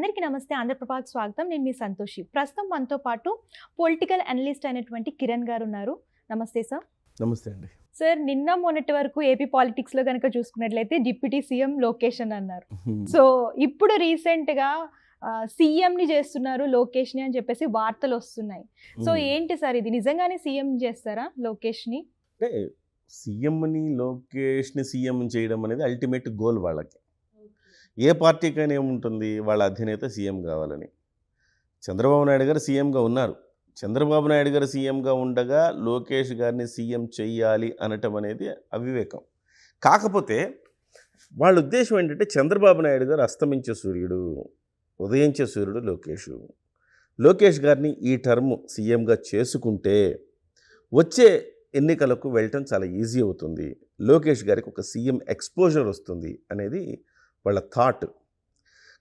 అందరికీ నమస్తే. ఆంధ్రప్రభకి స్వాగతం. నేను మీ సంతోషి. ప్రస్తుతం మనతో పాటు పొలిటికల్ అనలిస్ట్ అయినటువంటి కిరణ్ గారు ఉన్నారు. నమస్తే సార్. నమస్తే అండి. సార్, నిన్న మొన్నటి వరకు ఏపీ పాలిటిక్స్లో కనుక చూసుకున్నట్లయితే డిప్యూటీ సీఎం లోకేష్ అని అన్నారు. సో ఇప్పుడు రీసెంట్గా సీఎంని చేస్తున్నారు లోకేష్ని అని చెప్పేసి వార్తలు వస్తున్నాయి. సో ఏంటి సార్, ఇది నిజంగానే సీఎం చేస్తారా లోకేష్ని? అంటే సీఎంని లోకేష్ని సీఎం చేయడం అనేది అల్టిమేట్ గోల్ వాళ్ళకి. ఏ పార్టీకైనా ఏముంటుంది, వాళ్ళ అధినేత సీఎం కావాలని. చంద్రబాబు నాయుడు గారు సీఎంగా ఉన్నారు. చంద్రబాబు నాయుడు గారు సీఎంగా ఉండగా లోకేష్ గారిని సీఎం చెయ్యాలి అనటం అనేది అవివేకం. కాకపోతే వాళ్ళ ఉద్దేశం ఏంటంటే చంద్రబాబు నాయుడు గారు అస్తమించే సూర్యుడు, ఉదయించే సూర్యుడు లోకేష్ గారిని ఈ టర్మ్ సీఎంగా చేసుకుంటే వచ్చే ఎన్నికలకు వెళ్ళటం చాలా ఈజీ అవుతుంది, లోకేష్ గారికి ఒక సీఎం ఎక్స్పోజర్ వస్తుంది అనేది వాళ్ళ థాట్.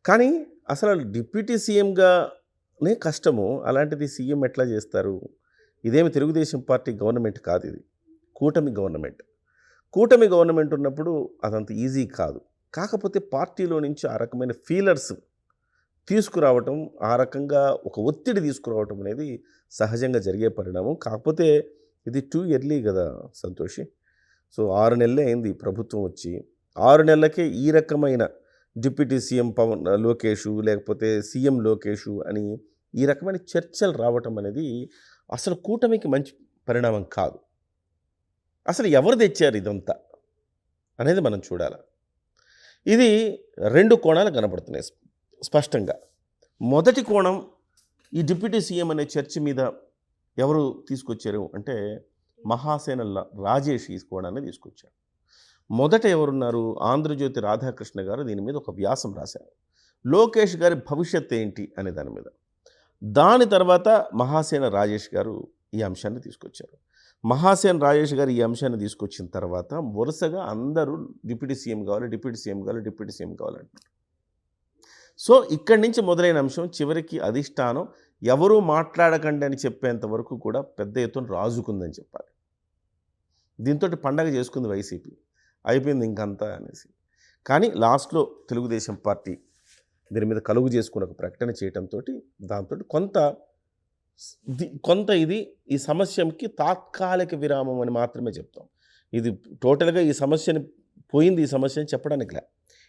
కానీ అసలు డిప్యూటీ సీఎంగానే కష్టము, అలాంటిది సీఎం ఎట్లా చేస్తారు? ఇదేమి తెలుగుదేశం పార్టీ గవర్నమెంట్ కాదు, ఇది కూటమి గవర్నమెంట్ ఉన్నప్పుడు అదంత ఈజీ కాదు. కాకపోతే పార్టీలో నుంచి ఆ రకమైన ఫీలర్స్ తీసుకురావటం, ఆ రకంగా ఒక ఒత్తిడి తీసుకురావటం అనేది సహజంగా జరిగే పరిణామం. కాకపోతే ఇది టూ ఎర్లీ కదా సంతోషి. సో 6 నెలలే అయింది ప్రభుత్వం వచ్చి. 6 నెలలకే ఈ రకమైన డిప్యూటీ సీఎం లోకేషు లేకపోతే సీఎం లోకేషు అని ఈ రకమైన చర్చలు రావటం అనేది అసలు కూటమికి మంచి పరిణామం కాదు. అసలు ఎవరు తెచ్చారు ఇదంతా అనేది మనం చూడాలి. ఇది 2 కోణాలు కనబడుతున్నాయి స్పష్టంగా. మొదటి కోణం, ఈ డిప్యూటీ సీఎం అనే చర్చ మీద ఎవరు తీసుకొచ్చారు అంటే మహాసేన రాజేష్ ఈ కోణాన్ని తీసుకొచ్చారు. మొదట ఎవరున్నారు, ఆంధ్రజ్యోతి రాధాకృష్ణ గారు దీని మీద ఒక వ్యాసం రాశారు, లోకేష్ గారి భవిష్యత్ ఏంటి అనే దాని మీద. దాని తర్వాత మహాసేన రాజేష్ గారు ఈ అంశాన్ని తీసుకొచ్చారు. మహాసేన రాజేష్ గారు ఈ అంశాన్ని తీసుకొచ్చిన తర్వాత వరుసగా అందరూ డిప్యూటీ సీఎం కావాలంటారు. సో ఇక్కడి నుంచి మొదలైన అంశం చివరికి అధిష్టానం ఎవరూ మాట్లాడకండి అని చెప్పేంత వరకు కూడా పెద్ద ఎత్తున రాజుకుందని చెప్పాలి. దీంతో పండగ చేసుకుంది వైసీపీ, అయిపోయింది ఇంకంతా అనేసి. కానీ లాస్ట్లో తెలుగుదేశం పార్టీ దీని మీద కలుగు చేసుకుని ఒక ప్రకటన చేయడంతో దాంతో కొంత ఇది ఈ సమస్యకి తాత్కాలిక విరామం అని మాత్రమే చెప్తాం. ఇది టోటల్గా ఈ సమస్యని చెప్పడానికి లే,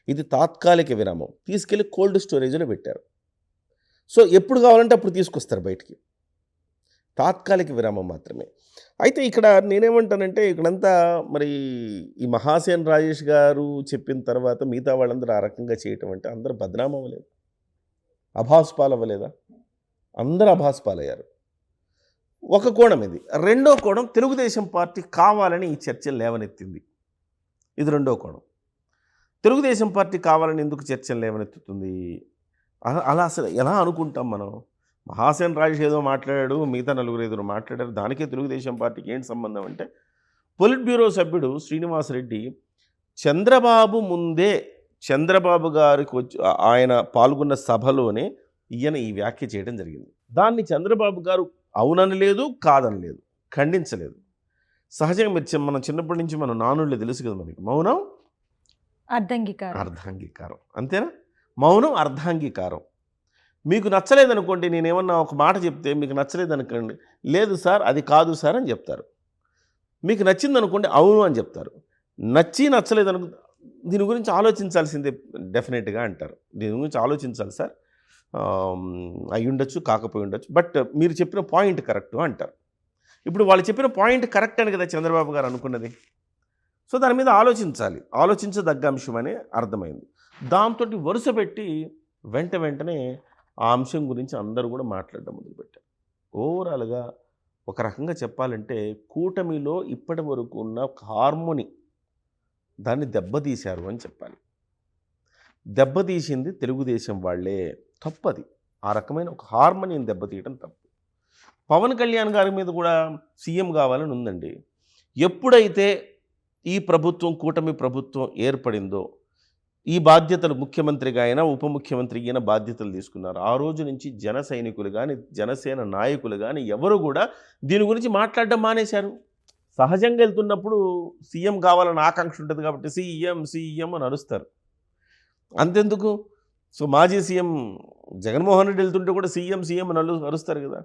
ఇది తాత్కాలిక విరామం. తీసుకెళ్ళి కోల్డ్ స్టోరేజ్లో పెట్టారు. సో ఎప్పుడు కావాలంటే అప్పుడు తీసుకొస్తారు బయటికి, తాత్కాలిక విరామం మాత్రమే. అయితే ఇక్కడ నేనేమంటానంటే ఇక్కడంతా మరి ఈ మహాసేన్ రాజేష్ గారు చెప్పిన తర్వాత మిగతా వాళ్ళందరూ ఆ రకంగా చేయటం అంటే అందరూ బదనామం అవ్వలేదు, అభాస్పాలు అవ్వలేదా? అందరూ అభాస్పాలయ్యారు. ఒక కోణం ఇది. రెండో కోణం, తెలుగుదేశం పార్టీ కావాలని ఈ చర్చలు లేవనెత్తింది. ఇది రెండో కోణం. తెలుగుదేశం పార్టీ కావాలని ఎందుకు చర్చలు లేవనెత్తుతుంది? అలా అసలు ఎలా అనుకుంటాం మనం? మహాసేన్ రాజేష్ ఏదో మాట్లాడాడు, మిగతా 4-5 మాట్లాడారు, దానికే తెలుగుదేశం పార్టీకి ఏంటి సంబంధం అంటే, పొలిట్ బ్యూరో సభ్యుడు శ్రీనివాసరెడ్డి చంద్రబాబు ముందే చంద్రబాబు గారికి వచ్చి ఆయన పాల్గొన్న సభలోనే ఈయన ఈ వ్యాఖ్య చేయడం జరిగింది. దాన్ని చంద్రబాబు గారు అవుననలేదు, కాదనలేదు, ఖండించలేదు. సహజంగా మనం చిన్నప్పటి నుంచి మనం నానుళ్ళు తెలుసు కదా మనకి, మౌనం అర్ధాంగీకారం, అంతేనా? మౌనం అర్ధాంగీకారం. మీకు నచ్చలేదనుకోండి, నేనేమన్నా ఒక మాట చెప్తే మీకు నచ్చలేదనుకోండి, లేదు సార్ అది కాదు సార్ అని చెప్తారు. మీకు నచ్చిందనుకోండి అవును అని చెప్తారు. నచ్చలేదనుకో దీని గురించి ఆలోచించాల్సిందే డెఫినెట్గా అంటారు. దీని గురించి ఆలోచించాలి సార్, అయి ఉండొచ్చు కాకపోయి ఉండొచ్చు, బట్ మీరు చెప్పిన పాయింట్ కరెక్ట్ అంటారు. ఇప్పుడు వాళ్ళు చెప్పిన పాయింట్ కరెక్ట్ అని కదా చంద్రబాబు గారు అనుకున్నది. సో దాని మీద ఆలోచించదగ్గ అంశం అని అర్థమైంది. దాంతో వరుస పెట్టి వెంటనే ఆ అంశం గురించి అందరూ కూడా మాట్లాడడం మొదలుపెట్టారు. ఓవరాల్గా ఒక రకంగా చెప్పాలంటే కూటమిలో ఇప్పటి వరకు ఉన్న హార్మోని దాన్ని దెబ్బతీశారు అని చెప్పాలి. దెబ్బతీసింది తెలుగుదేశం వాళ్ళే. తప్పది, ఆ రకమైన ఒక హార్మోనిని దెబ్బతీయడం తప్పు. పవన్ కళ్యాణ్ గారి మీద కూడా సీఎం కావాలని ఉందండి. ఎప్పుడైతే ఈ కూటమి ప్రభుత్వం ఏర్పడిందో, ఈ బాధ్యతలు ముఖ్యమంత్రిగా అయినా ఉప ముఖ్యమంత్రికి అయినా బాధ్యతలు తీసుకున్నారు. ఆ రోజు నుంచి జన సైనికులు కానీ జనసేన నాయకులు కానీ ఎవరు కూడా దీని గురించి మాట్లాడడం మానేశారు. సహజంగా వెళ్తున్నప్పుడు సీఎం కావాలని ఆకాంక్ష ఉంటుంది కాబట్టి సీఎం అని అరుస్తారు, అంతెందుకు. సో మాజీ సీఎం జగన్మోహన్ రెడ్డి వెళ్తుంటే కూడా సీఎం సీఎం అని అరుస్తారు కదా.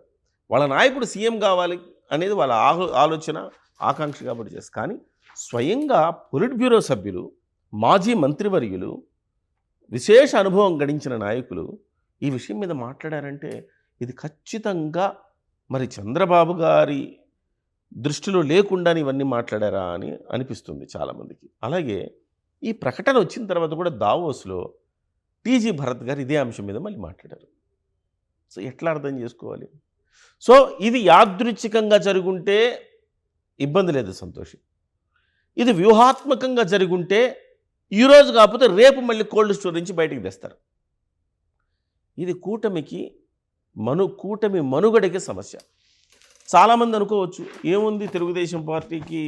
వాళ్ళ నాయకుడు సీఎం కావాలి అనేది వాళ్ళ ఆలోచన ఆకాంక్ష కాబట్టి చేస్తారు. కానీ స్వయంగా పొలిట్ బ్యూరో సభ్యులు, మాజీ మంత్రివర్యులు, విశేష అనుభవం గడించిన నాయకులు ఈ విషయం మీద మాట్లాడారంటే ఇది ఖచ్చితంగా మరి చంద్రబాబు గారి దృష్టిలో లేకుండా ఇవన్నీ మాట్లాడారా అని అనిపిస్తుంది చాలామందికి. అలాగే ఈ ప్రకటన వచ్చిన తర్వాత కూడా దావోస్లో టీజీ భరత్ గారు ఇదే అంశం మీద మళ్ళీ మాట్లాడారు. సో ఎట్లా అర్థం చేసుకోవాలి? సో ఇది యాదృచ్ఛికంగా జరుగుంటే ఇబ్బంది లేదు సంతోషి. ఇది వ్యూహాత్మకంగా జరుగుంటే ఈరోజు కాకపోతే రేపు మళ్ళీ కోల్డ్ స్టోర్ నుంచి బయటికి తెస్తారు. ఇది కూటమికి కూటమి మనుగడకి సమస్య. చాలామంది అనుకోవచ్చు ఏముంది తెలుగుదేశం పార్టీకి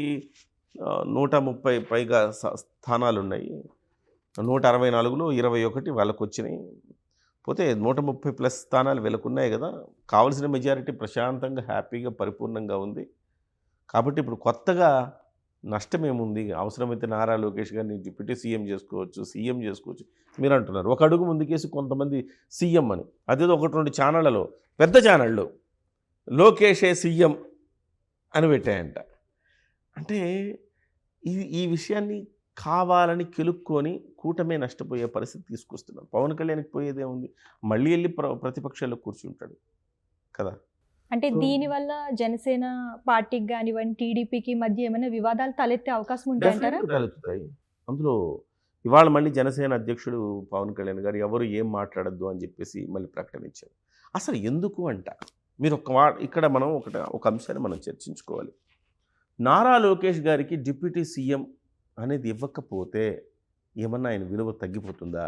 130 పైగా స్థానాలు ఉన్నాయి, 164లో 21 వాళ్ళకు వచ్చినాయి, పోతే 130+ స్థానాలు వీళ్ళకున్నాయి కదా, కావలసిన మెజారిటీ ప్రశాంతంగా హ్యాపీగా పరిపూర్ణంగా ఉంది. కాబట్టి ఇప్పుడు కొత్తగా నష్టం ఏముంది, అవసరమైతే నారా లోకేష్ గారిని డిప్యూటీ సీఎం చేసుకోవచ్చు మీరు అంటున్నారు. ఒక అడుగు ముందుకేసి కొంతమంది సీఎం అని, అదేదో 1-2 ఛానళ్ళలో పెద్ద ఛానళ్ళు లోకేషే సీఎం అని పెట్టాయంట. అంటే ఈ విషయాన్ని కావాలని కెలుక్కొని కూటమే నష్టపోయే పరిస్థితి తీసుకొస్తున్నారు. పవన్ కళ్యాణ్కి పోయేదే ఉంది, మళ్ళీ వెళ్ళి ప్రతిపక్షాల్లో కూర్చుంటాడు కదా. అంటే దీనివల్ల జనసేన పార్టీకి కానివ్వండి టీడీపీకి మధ్య ఏమైనా వివాదాలు తలెత్తే అవకాశం ఉంటాయంటారా? తలెత్తుతాయి. అందులో ఇవాళ మళ్ళీ జనసేన అధ్యక్షుడు పవన్ కళ్యాణ్ గారు ఎవరు ఏం మాట్లాడద్దు అని చెప్పేసి మళ్ళీ ప్రకటించారు. అసలు ఎందుకు అంట మీరు ఇక్కడ మనం ఒక అంశాన్ని మనం చర్చించుకోవాలి. నారా లోకేష్ గారికి డిప్యూటీ సీఎం అనేది ఇవ్వకపోతే ఏమన్నా ఆయన విలువ తగ్గిపోతుందా?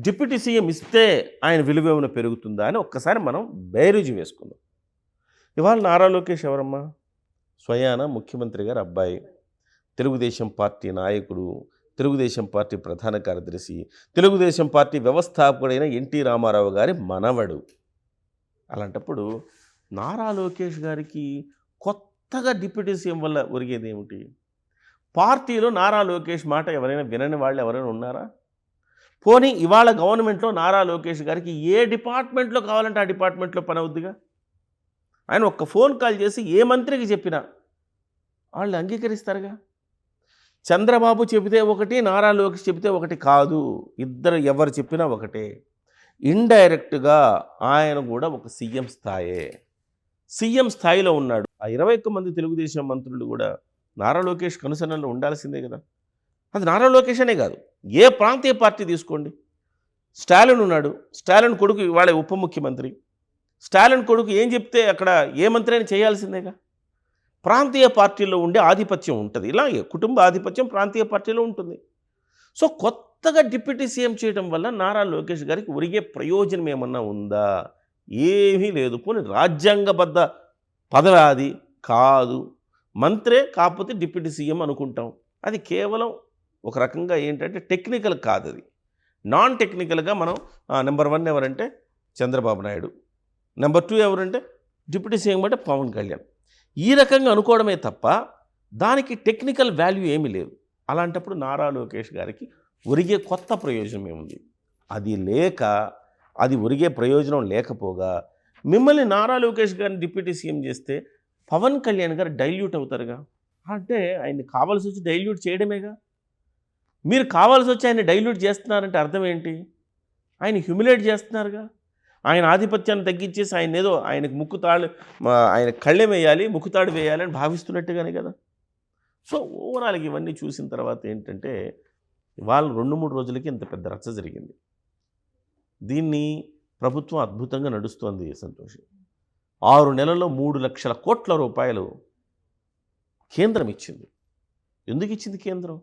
డిప్యూటీ సీఎం ఇస్తే ఆయన విలువ ఏమైనా పెరుగుతుందా అని ఒక్కసారి మనం బేరీజు వేసుకుందాం. ఇవాళ నారా లోకేష్ ఎవరమ్మా? స్వయాన ముఖ్యమంత్రి గారు అబ్బాయి, తెలుగుదేశం పార్టీ నాయకుడు, తెలుగుదేశం పార్టీ ప్రధాన కార్యదర్శి, తెలుగుదేశం పార్టీ వ్యవస్థాపకుడైన ఎన్టీ రామారావు గారి మనవడు. అలాంటప్పుడు నారా లోకేష్ గారికి కొత్తగా డిప్యూటీ సీఎం వల్ల ఒరిగేది ఏమిటి? పార్టీలో నారా లోకేష్ మాట ఎవరైనా వినని వాళ్ళు ఎవరైనా ఉన్నారా? పోనీ ఇవాళ గవర్నమెంట్లో నారా లోకేష్ గారికి ఏ డిపార్ట్మెంట్లో కావాలంటే ఆ డిపార్ట్మెంట్లో పని అవుద్దిగా. ఆయన ఒక్క ఫోన్ కాల్ చేసి ఏ మంత్రికి చెప్పినా వాళ్ళు అంగీకరిస్తారుగా. చంద్రబాబు చెబితే ఒకటి, నారా లోకేష్ చెబితే ఒకటి కాదు, ఇద్దరు ఎవరు చెప్పినా ఒకటే. ఇండైరెక్ట్గా ఆయన కూడా ఒక సీఎం స్థాయిలో ఉన్నాడు. ఆ 21 మంది తెలుగుదేశం మంత్రులు కూడా నారా లోకేష్ కనుసరణలో ఉండాల్సిందే కదా. అది నారా లోకేష్ అనే కాదు, ఏ ప్రాంతీయ పార్టీ తీసుకోండి. స్టాలిన్ ఉన్నాడు, స్టాలిన్ కొడుకు ఇవాళ ఉప ముఖ్యమంత్రి, స్టాలిన్ కొడుకు ఏం చెప్తే అక్కడ ఏ మంత్రి అయినా చేయాల్సిందేగా. ప్రాంతీయ పార్టీల్లో ఉండే ఆధిపత్యం ఉంటుంది, ఇలాగే కుటుంబ ఆధిపత్యం ప్రాంతీయ పార్టీలో ఉంటుంది. సో కొత్తగా డిప్యూటీ సీఎం చేయడం వల్ల నారా లోకేష్ గారికి ఒరిగే ప్రయోజనం ఏమన్నా ఉందా? ఏమీ లేదు. పోనీ రాజ్యాంగబద్ధ పదవి అది కాదు, మంత్రే కాకపోతే డిప్యూటీ సీఎం అనుకుంటాం. అది కేవలం ఒక రకంగా ఏంటంటే టెక్నికల్ కాదు, అది నాన్ టెక్నికల్గా మనం నెంబర్ 1 ఎవరంటే చంద్రబాబు నాయుడు, నెంబర్ 2 ఎవరంటే డిప్యూటీ సీఎం అంటే పవన్ కళ్యాణ్, ఈ రకంగా అనుకోవడమే తప్ప దానికి టెక్నికల్ వాల్యూ ఏమీ లేదు. అలాంటప్పుడు నారా లోకేష్ గారికి ఒరిగే కొత్త ప్రయోజనం ఏముంది? అది ఒరిగే ప్రయోజనం లేకపోగా మిమ్మల్ని నారా లోకేష్ గారిని డిప్యూటీ సీఎం చేస్తే పవన్ కళ్యాణ్ గారు డైల్యూట్ అవుతారుగా. అంటే ఆయన్ని కావాల్సి వచ్చి డైల్యూట్ చేయడమేగా. మీరు కావాల్సి వచ్చి ఆయన డైల్యూట్ చేస్తున్నారంటే అర్థం ఏంటి? ఆయన హ్యూమిలేట్ చేస్తున్నారుగా. ఆయన ఆధిపత్యాన్ని తగ్గించేసి ఆయనకు ఆయన కళ్ళెం వేయాలి, ముక్కుతాడు వేయాలి అని భావిస్తున్నట్టుగానే కదా. సో ఓవరాల్గా ఇవన్నీ చూసిన తర్వాత ఏంటంటే వాళ్ళు 2-3 రోజులకి ఇంత పెద్ద రచ్చ జరిగింది. దీన్ని ప్రభుత్వం అద్భుతంగా నడుస్తోంది సంతోషి. 6 నెలల్లో 3 లక్షల కోట్ల రూపాయలు కేంద్రం ఇచ్చింది. ఎందుకు ఇచ్చింది కేంద్రం?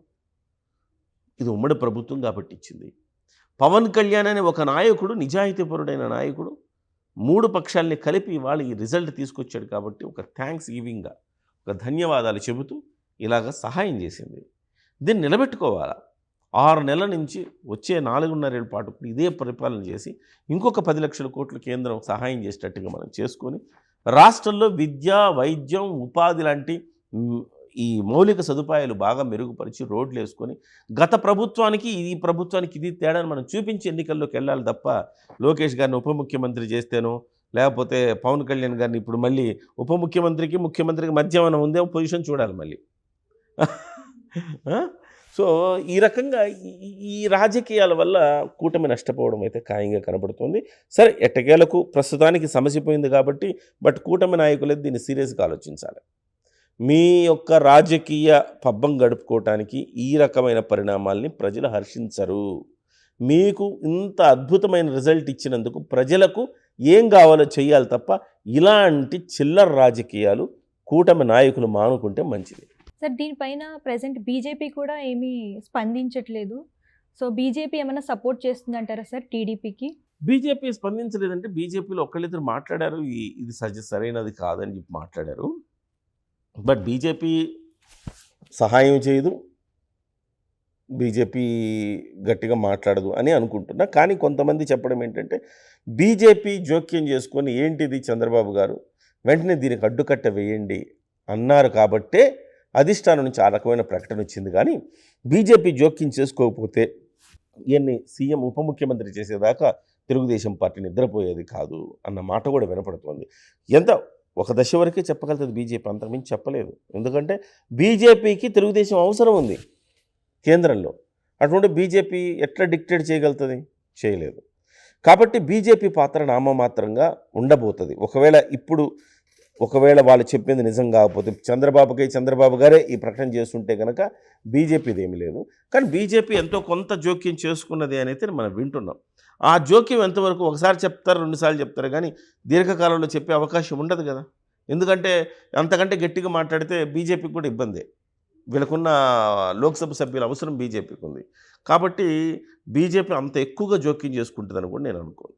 ఇది ఉమ్మడి ప్రభుత్వం కాబట్టి ఇచ్చింది. పవన్ కళ్యాణ్ అనే ఒక నాయకుడు, నిజాయితీపరుడైన నాయకుడు 3 పక్షాలని కలిపి వాళ్ళు ఈ రిజల్ట్ తీసుకొచ్చాడు కాబట్టి ఒక థ్యాంక్స్ గివింగ్గా, ఒక ధన్యవాదాలు చెబుతూ ఇలాగ సహాయం చేసింది. దీన్ని నిలబెట్టుకోవాలా. 6 నెలల నుంచి వచ్చే 4.5 ఏళ్ళ పాటు ఇదే పరిపాలన చేసి ఇంకొక 10 లక్షల కోట్లు కేంద్రం సహాయం చేసేటట్టుగా మనం చేసుకొని రాష్ట్రంలో విద్య, వైద్యం, ఉపాధి లాంటి ఈ మౌలిక సదుపాయాలు బాగా మెరుగుపరిచి రోడ్లు వేసుకొని గత ప్రభుత్వానికి ఈ ప్రభుత్వానికి ఇది తేడాను మనం చూపించి ఎన్నికల్లోకి వెళ్ళాలి తప్ప లోకేష్ గారిని ఉప ముఖ్యమంత్రి చేస్తేనో లేకపోతే పవన్ కళ్యాణ్ గారిని ఇప్పుడు మళ్ళీ ఉప ముఖ్యమంత్రికి ముఖ్యమంత్రికి మధ్య ఏమైనా ఉందే పొజిషన్ చూడాలి మళ్ళీ. సో ఈ రకంగా ఈ రాజకీయాల వల్ల కూటమి నష్టపోవడం అయితే ఖాయంగా కనబడుతుంది. సరే ఎట్టకేలకు ప్రస్తుతానికి సమస్య పోయింది కాబట్టి బట్ కూటమి నాయకులే దీన్ని సీరియస్గా ఆలోచించాలి. మీ యొక్క రాజకీయ పబ్బం గడుపుకోవటానికి ఈ రకమైన పరిణామాల్ని ప్రజలు హర్షించరు. మీకు ఇంత అద్భుతమైన రిజల్ట్ ఇచ్చినందుకు ప్రజలకు ఏం కావాలో చెయ్యాలి తప్ప ఇలాంటి చిల్లర రాజకీయాలు కూటమి నాయకులు మానుకుంటే మంచిది. సార్ దీనిపైన ప్రెసెంట్ బీజేపీ కూడా ఏమీ స్పందించట్లేదు. సో బీజేపీ ఏమైనా సపోర్ట్ చేస్తుందంటారా సార్ టీడీపీకి? బీజేపీ స్పందించలేదంటే బీజేపీలో ఒకళ్ళిద్దరు మాట్లాడారు, ఇది సరైనది కాదని చెప్పి మాట్లాడారు. బట్ బీజేపీ సహాయం చేయదు, బీజేపీ గట్టిగా మాట్లాడదు అని అనుకుంటున్నా. కానీ కొంతమంది చెప్పడం ఏంటంటే బీజేపీ జోక్యం చేసుకొని ఏంటిది చంద్రబాబు గారు వెంటనే దీనికి అడ్డుకట్ట వేయండి అన్నారు కాబట్టే అధిష్టానం నుంచి ఆ రకమైన ప్రకటన వచ్చింది. కానీ బీజేపీ జోక్యం చేసుకోకపోతే ఈయన్ని సీఎం ఉప ముఖ్యమంత్రి చేసేదాకా తెలుగుదేశం పార్టీ నిద్రపోయేది కాదు అన్న మాట కూడా వినపడుతోంది. ఎంత ఒక దశ వరకే చెప్పగలుగుతుంది బీజేపీ, అంతకుమించి చెప్పలేదు. ఎందుకంటే బీజేపీకి తెలుగుదేశం అవసరం ఉంది కేంద్రంలో. అటువంటి బీజేపీ ఎట్లా డిక్టేట్ చేయగలుగుతుంది? చేయలేదు. కాబట్టి బీజేపీ పాత్ర నామమాత్రంగా ఉండబోతుంది. ఒకవేళ వాళ్ళు చెప్పింది నిజం కాకపోతే చంద్రబాబు గారే ఈ ప్రకటన చేస్తుంటే కనుక బీజేపీది ఏమీ లేదు. కానీ బీజేపీ ఎంతో కొంత జోక్యం చేసుకున్నది అని అయితే మనం వింటున్నాం. ఆ జోక్యం ఎంతవరకు ఒకసారి చెప్తారు, రెండుసార్లు చెప్తారు, కానీ దీర్ఘకాలంలో చెప్పే అవకాశం ఉండదు కదా. ఎందుకంటే అంతకంటే గట్టిగా మాట్లాడితే బీజేపీకి కూడా ఇబ్బందే. వీళ్ళకున్న లోక్సభ సభ్యుల అవసరం బీజేపీకి ఉంది. కాబట్టి బీజేపీ అంత ఎక్కువగా జోక్యం చేసుకుంటుందని కూడా నేను అనుకోను.